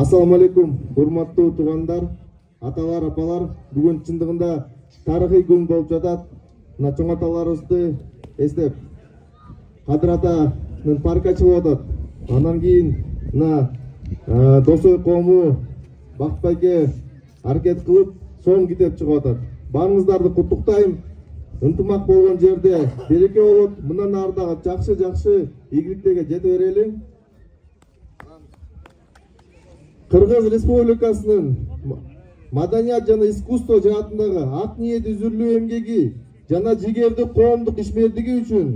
Assalamu алейкум, урматтуу туугандар, аталар, апалар. Бүгүн чындыгында тарыхый күн болуп жатат. Мына чоң аталарыбызды эстеп, Кадыр атанын паркка чыгып атат. Андан кийин мына Досой коому бактбайке аракет кылып, соң китеп чыгып атат. Баарыңыздарды куттуктайм. Ынтымак болгон жерде береке болот. Мындан ары дагы жакшы ийгиликтерге жете берели. Кыргыз Республикасынын маданият жана искусство жаатындагы ак ниет үзүрлүү эмгеги жана жигердүү коомдук ишмердиги үчүн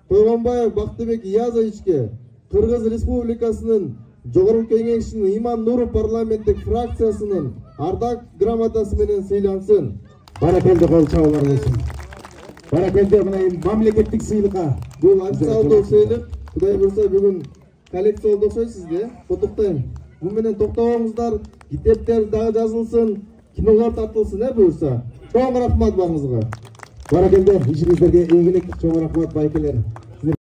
Тойгонбаев Бактыбек Язовичке Кыргыз Республикасынын Жогорку Кеңешинин Иман Нуров парламенттик фракциясынын ардак грамотасы менен сыйлансын. Баракелде, кол чабуулар болсун. Баракелде, мына мамлекеттик сыйлыкка. Бул официалдуу сыйлык. Кудай буйрса бүгүн коллекциялдуу окшойт сизге. Куттуктайм. Бу менен токтобоңуздар, китептер дагы жазылсын, кинолор тартылсын, буйрса. Чоң рахмат барыңызга. Баракелде, ишиңиздерге ийгилик, чоң рахмат байкелер.